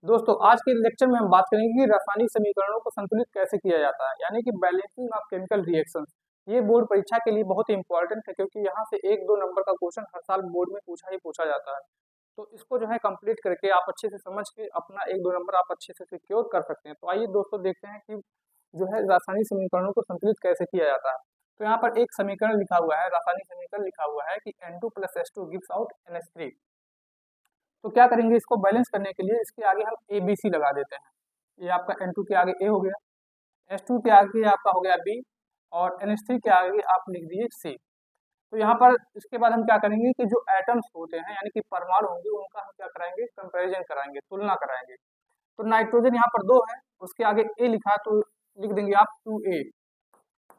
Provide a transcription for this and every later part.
दोस्तों आज के लेक्चर में हम बात करेंगे कि रासायनिक समीकरणों को संतुलित कैसे किया जाता है, यानी कि बैलेंसिंग ऑफ केमिकल रिएक्शंस। ये बोर्ड परीक्षा के लिए बहुत ही इंपॉर्टेंट है, क्योंकि यहाँ से 1-2 नंबर का क्वेश्चन हर साल बोर्ड में पूछा जाता है। तो इसको जो है कंप्लीट करके आप अच्छे से समझ के अपना 1-2 नंबर आप अच्छे से सिक्योर कर सकते हैं। तो आइए दोस्तों देखते हैं कि जो है रासायनिक समीकरणों को संतुलित कैसे किया जाता है। तो यहाँ पर एक समीकरण लिखा हुआ है, रासायनिक समीकरण लिखा हुआ है कि N2+H2 गिव्स आउट NH3। तो क्या करेंगे, इसको बैलेंस करने के लिए इसके आगे हम ABC लगा देते हैं। ये आपका N2 के आगे A हो गया, H2 के आगे आपका हो गया B, और NH3 के आगे आप लिख दिए C। तो यहाँ पर इसके बाद हम क्या करेंगे कि जो एटम्स होते हैं यानी कि परमाणु होंगे, उनका हम क्या कराएंगे, कंपैरिजन कराएंगे, तुलना कराएंगे। तो नाइट्रोजन यहाँ पर 2 है, उसके आगे A लिखा है तो लिख देंगे आप 2A।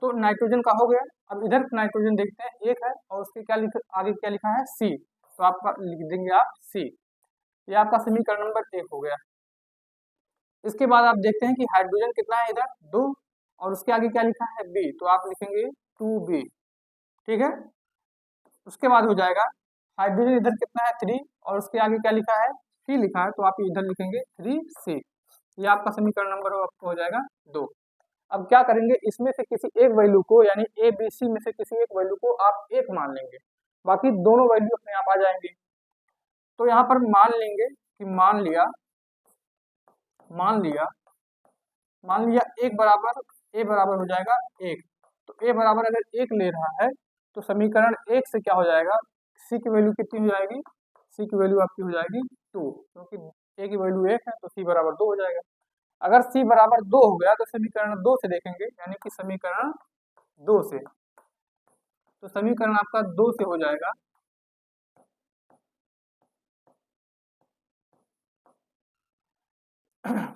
तो नाइट्रोजन का हो गया। अब इधर नाइट्रोजन देखते हैं, 1 है और उसके आगे क्या लिखा है, C। तो आपका लिख देंगे आप C। ये आपका समीकरण नंबर 1 हो गया। इसके बाद आप देखते हैं कि हाइड्रोजन कितना है, इधर 2, और उसके आगे क्या लिखा है, B। तो आप लिखेंगे 2B, ठीक है। उसके बाद हो जाएगा हाइड्रोजन इधर कितना है, 3, और उसके आगे क्या लिखा है, C लिखा है, तो आप इधर लिखेंगे 3C। ये आपका समीकरण नंबर हो जाएगा 2। अब क्या करेंगे, इसमें से किसी एक वैल्यू को, यानी ABC में से किसी एक वैल्यू को आप 1 मान लेंगे, बाकी दोनों वैल्यू अपने आप आ जाएंगे। तो यहाँ पर मान लेंगे कि मान लिया एक बराबर A बराबर हो जाएगा 1। तो A बराबर अगर 1 ले रहा है तो समीकरण 1 से क्या हो जाएगा, C की वैल्यू कितनी हो जाएगी, C की वैल्यू आपकी हो जाएगी 2, क्योंकि A की वैल्यू 1 है तो C बराबर 2 हो जाएगा। अगर C बराबर 2 हो गया तो समीकरण 2 से देखेंगे, यानी कि समीकरण 2 से, तो समीकरण आपका 2 से हो जाएगा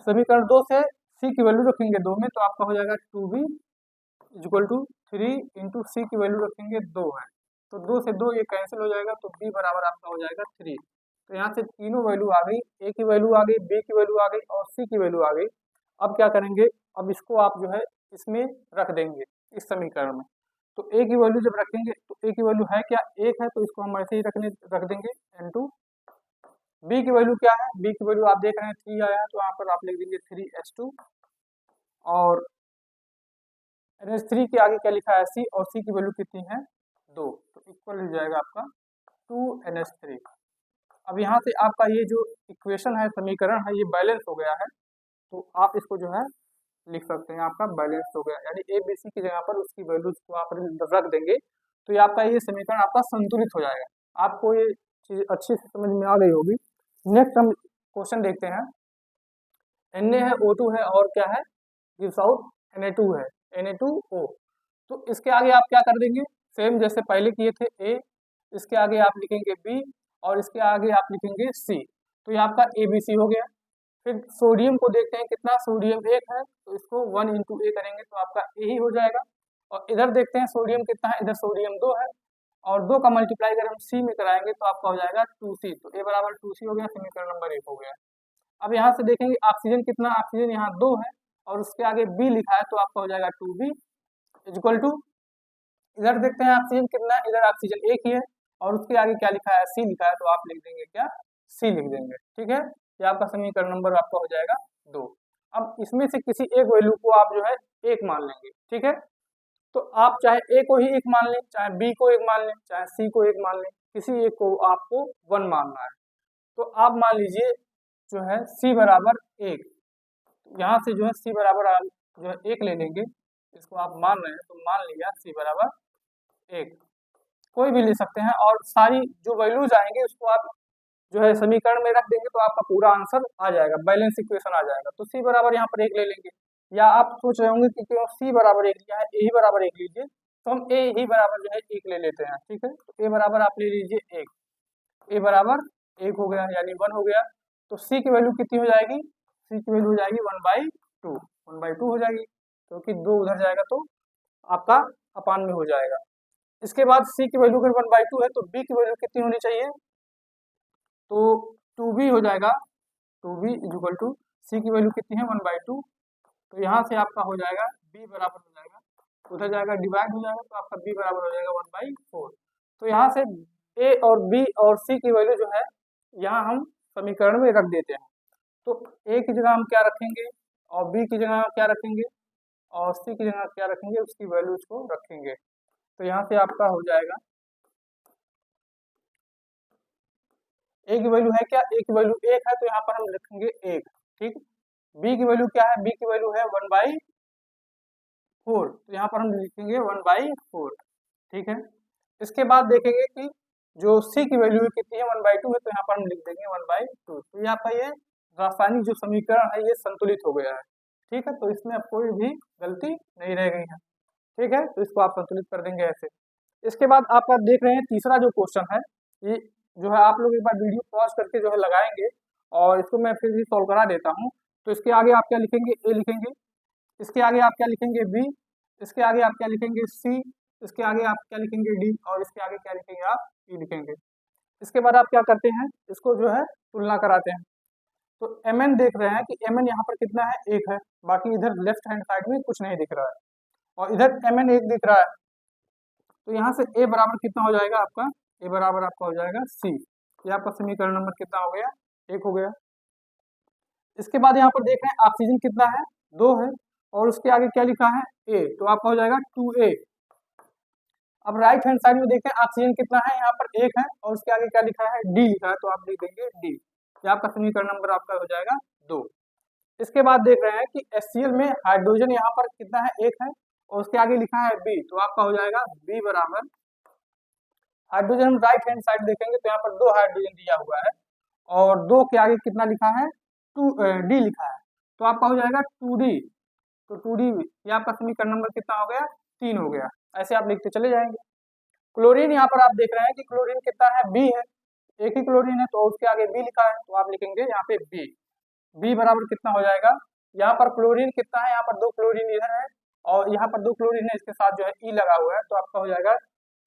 समीकरण 2 से C की वैल्यू रखेंगे 2 में, तो आपका हो जाएगा 2B equal to 3 into C की वैल्यू रखेंगे 2 है, तो 2 से 2 ये कैंसिल हो जाएगा, तो B बराबर आपका हो जाएगा 3। तो यहाँ से तीनों वैल्यू आ गई, A की वैल्यू आ गई, B की वैल्यू आ गई और C की वैल्यू आ गई। अब क्या करेंगे, अब इसको आप जो है इसमें रख देंगे, इस समीकरण में। तो A की वैल्यू जब रखेंगे तो A की वैल्यू है क्या, 1 है, तो इसको हम ऐसे ही रख देंगे N2। B की वैल्यू क्या है, B की वैल्यू आप देख रहे हैं 3 आया है, तो यहाँ पर आप लिख देंगे 3H2, और NH3 के आगे क्या लिखा है, C, और C की वैल्यू कितनी है, 2, तो इक्वल हो जाएगा आपका 2NH3। अब यहाँ से आपका ये जो इक्वेशन है, समीकरण है, ये बैलेंस हो गया है। तो आप इसको जो है लिख सकते हैं, आपका बैलेंस हो गया, यानी ABC की जगह पर उसकी वैल्यूज को आप रख देंगे, तो ये आपका ये समीकरण आपका संतुलित हो जाएगा। आपको ये चीज अच्छी से समझ में आ गई होगी। नेक्स्ट हम क्वेश्चन देखते हैं। Na है, O2 है, और क्या है, गिव्स आउट Na2 है, Na2O। तो इसके आगे आप क्या कर देंगे, सेम जैसे पहले किए थे A, इसके आगे आप लिखेंगे B, और इसके आगे आप लिखेंगे C। तो ये आपका ABC हो गया। फिर सोडियम को देखते हैं, कितना सोडियम 1 है, तो इसको 1 इंटू A करेंगे तो आपका A ही हो जाएगा। और इधर देखते हैं सोडियम कितना है, इधर सोडियम 2 है, और 2 का मल्टीप्लाई अगर हम C में कराएंगे तो आपका हो जाएगा 2C। तो A बराबर 2C हो गया, समीकरण नंबर 1 हो गया। अब यहाँ से देखेंगे ऑक्सीजन कितना, ऑक्सीजन यहाँ 2 है, और उसके आगे B लिखा है, तो आपका हो जाएगा 2B इक्वल टू, इधर देखते हैं ऑक्सीजन कितना है, इधर ऑक्सीजन 1 ही है, और उसके आगे क्या लिखा है, C लिखा है, तो आप लिख देंगे क्या, C लिख देंगे, ठीक है। ये आपका समीकरण नंबर आपका हो जाएगा 2। अब इसमें से किसी एक वैल्यू को आप जो है 1 मान लेंगे, ठीक है। तो आप चाहे A को ही 1 मान लें, चाहे B को 1 मान लें, चाहे C को 1 मान लें, किसी एक को आपको 1 मानना है। तो आप मान लीजिए जो है C बराबर 1, यहाँ से जो है C बराबर आप जो है 1 ले लेंगे, इसको आप मान रहे हैं तो मान लिया C बराबर 1, कोई भी ले सकते हैं, और सारी जो वैल्यूज आएंगे उसको आप जो है समीकरण में रख देंगे, तो आपका पूरा आंसर आ जाएगा, बैलेंस इक्वेशन आ जाएगा। तो C बराबर यहाँ पर 1 ले लेंगे, या आप सोच रहे होंगे कि क्यों C बराबर 1 लिया है, A ही बराबर 1 लीजिए, तो हम A ही बराबर जो है 1 ले लेते हैं, ठीक है। तो A बराबर आप ले लीजिए 1, A बराबर 1 हो गया, यानी 1 हो गया। तो C की वैल्यू कितनी हो जाएगी, C की वैल्यू हो जाएगी 1/2, 1/2 हो जाएगी, क्योंकि 2 उधर जाएगा तो आपका अपान में हो जाएगा। इसके बाद C की वैल्यू अगर 1/2 है तो B की वैल्यू कितनी होनी चाहिए, तो 2B हो जाएगा, 2B इक्वल टू C की वैल्यू कितनी है, 1/2। तो यहाँ से आपका हो जाएगा B बराबर हो जाएगा, उधर जाएगा डिवाइड हो जाएगा, तो आपका B बराबर हो जाएगा 1/4। तो यहाँ से A और B और C की वैल्यू जो है यहाँ हम समीकरण में रख देते हैं। तो ए की जगह हम क्या रखेंगे और बी की जगह क्या रखेंगे और सी की जगह क्या रखेंगे, उसकी वैल्यूज को रखेंगे। तो यहाँ से आपका हो जाएगा ए की वैल्यू है क्या, ए की वैल्यू 1 है तो यहाँ पर हम लिखेंगे 1, ठीक। बी की वैल्यू क्या है, बी की वैल्यू है 1/4, तो यहाँ पर हम लिखेंगे 1/4, ठीक है। इसके बाद देखेंगे कि जो सी की वैल्यू कितनी है 1/2 है, तो यहाँ पर हम लिख देंगे 1/2। तो यहाँ पर ये रासायनिक जो समीकरण है ये संतुलित हो गया है, ठीक है। तो इसमें अब कोई भी गलती नहीं रह गई है, ठीक है। तो इसको आप संतुलित कर देंगे ऐसे। इसके बाद आप देख रहे हैं तीसरा जो क्वेश्चन है, ये जो है आप लोग एक बार वीडियो पॉज करके जो है लगाएंगे और इसको मैं फिर भी सॉल्व करा देता हूँ। तो इसके आगे आप क्या लिखेंगे, ए लिखेंगे। इसके आगे आप क्या लिखेंगे, बी। इसके आगे आप क्या लिखेंगे, सी। इसके आगे आप क्या लिखेंगे, डी। और इसके आगे क्या लिखेंगे, आप ई लिखेंगे। इसके बाद आप क्या करते हैं, इसको जो है तुलना कराते हैं। तो एम एन देख रहे हैं कि एम एन यहाँ पर कितना है, 1 है। बाकी इधर लेफ्ट हैंड साइड में कुछ नहीं दिख रहा है और इधर एम एन 1 दिख रहा है। तो यहाँ से ए बराबर कितना हो जाएगा आपका, ए बराबर आपका हो जाएगा सी। ये आपका समीकरण नंबर कितना हो गया, 1 हो गया। इसके बाद यहाँ पर देख रहे हैं ऑक्सीजन कितना है, 2 है और उसके आगे क्या लिखा है, ए। तो आपका हो जाएगा 2A। अब राइट हैंड साइड में देखें ऑक्सीजन कितना है, यहाँ पर 1 है और उसके आगे क्या लिखा है, डी लिखा है, तो आप लिख देंगे डी। ये आपका समीकरण नंबर आपका हो जाएगा 2। इसके बाद देख रहे हैं कि HCl में हाइड्रोजन यहाँ पर कितना है, 1 है और उसके आगे लिखा है बी। तो आपका हो जाएगा बी बराबर, हाइड्रोजन हम राइट हैंड साइड देखेंगे तो यहाँ पर 2 हाइड्रोजन दिया हुआ है और 2 के आगे कितना लिखा है, 2D लिखा है। तो आपका हो जाएगा 2D। तो 2D ये आपका समीकरण नंबर कितना हो गया, 3 हो गया। ऐसे आप लिखते चले जाएंगे। क्लोरीन यहाँ पर आप देख रहे हैं कि क्लोरीन कितना है, बी है। एक ही क्लोरीन है तो उसके आगे बी लिखा है, तो आप लिखेंगे यहाँ पे बी। बी बराबर कितना हो जाएगा, यहाँ पर क्लोरीन कितना है, यहाँ पर 2 क्लोरीन इधर है और यहाँ पर 2 क्लोरीन है, इसके साथ जो है ई लगा हुआ है। तो आपका हो जाएगा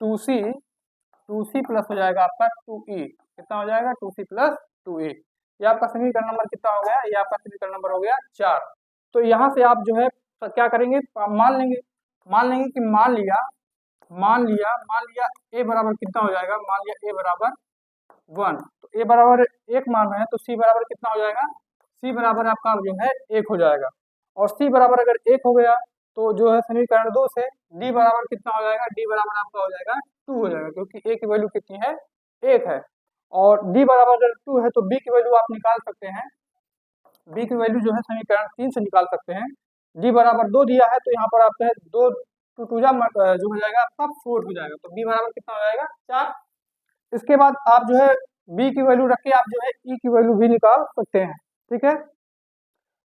2C प्लस हो जाएगा आपका 2E। कितना हो जाएगा, 2C प्लस 2E। ये आपका समीकरण नंबर कितना हो गया, ये आपका समीकरण नंबर हो गया 4। तो यहाँ से आप जो है क्या करेंगे, मान लेंगे कि मान लिया ए बराबर कितना हो जाएगा, मान लिया ए बराबर 1। तो ए बराबर 1 मान रहे हैं तो सी बराबर कितना हो जाएगा, सी बराबर आपका जो है 1 हो जाएगा। और सी बराबर अगर 1 हो गया तो जो है समीकरण 2 से डी बराबर कितना हो जाएगा, डी बराबर आपका हो जाएगा 2 हो जाएगा, क्योंकि ए की वैल्यू कितनी है, 1 है। और डी बराबर अगर 2 है तो बी की वैल्यू आप निकाल सकते हैं, बी की वैल्यू जो है समीकरण 3 से निकाल सकते हैं। डी बराबर 2 दिया है तो यहाँ पर आपका 2 टू जो हो जाएगा आपका 4 हो जाएगा। तो बी बराबर कितना हो जाएगा, 4। इसके बाद आप जो है बी की वैल्यू रख के आप जो है ई की वैल्यू भी निकाल सकते हैं, ठीक है।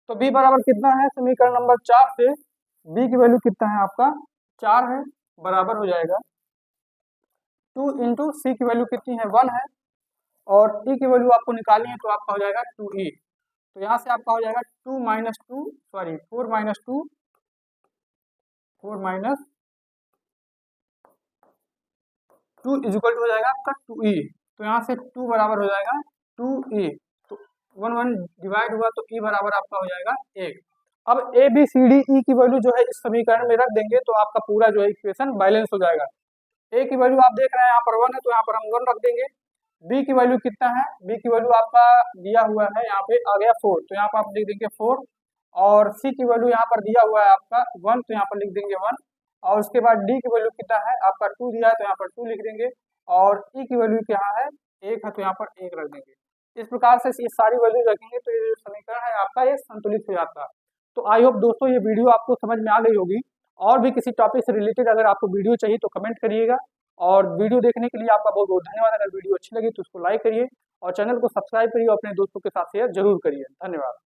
तो बी बराबर कितना है, समीकरण नंबर 4 से बी की वैल्यू कितना है आपका, 4 है, बराबर हो जाएगा 2 इंटू सी की वैल्यू कितनी है, 1 है और ई की वैल्यू आपको निकालनी है तो आपका हो जाएगा 2E। तो यहाँ से आपका हो जाएगा 4 माइनस 2 इज इक्वल टू हो जाएगा आपका 2E। तो यहाँ से 2 बराबर हो जाएगा 2E। तो 1 1 डिवाइड हुआ तो E बराबर आपका हो जाएगा 1। अब ABCDE की वैल्यू जो है इस समीकरण में रख देंगे तो आपका पूरा जो है इक्वेशन बैलेंस हो जाएगा। ए की वैल्यू आप देख रहे हैं यहाँ पर 1 है तो यहाँ पर हम 1 रख देंगे। बी की वैल्यू कितना है, बी की वैल्यू आपका दिया हुआ है यहाँ पे आ गया 4, तो यहाँ पर आप लिख देंगे 4। और सी की वैल्यू यहाँ पर दिया हुआ है आपका 1, तो यहाँ पर लिख देंगे 1। और उसके बाद डी की वैल्यू कितना है आपका 2 दिया है तो यहाँ पर 2 लिख देंगे। और ई की वैल्यू क्या है, 1 है तो यहाँ पर 1 रख देंगे। इस प्रकार से ये सारी वैल्यू रखेंगे तो ये जो समीकरण है आपका ये संतुलित हो जाता है। तो आई होप दोस्तों ये वीडियो आपको समझ में आ गई होगी। और भी किसी टॉपिक से रिलेटेड अगर आपको वीडियो चाहिए तो कमेंट करिएगा। और वीडियो देखने के लिए आपका बहुत बहुत धन्यवाद। अगर वीडियो अच्छी लगी तो उसको लाइक करिए और चैनल को सब्सक्राइब करिए और अपने दोस्तों के साथ शेयर जरूर करिए। धन्यवाद।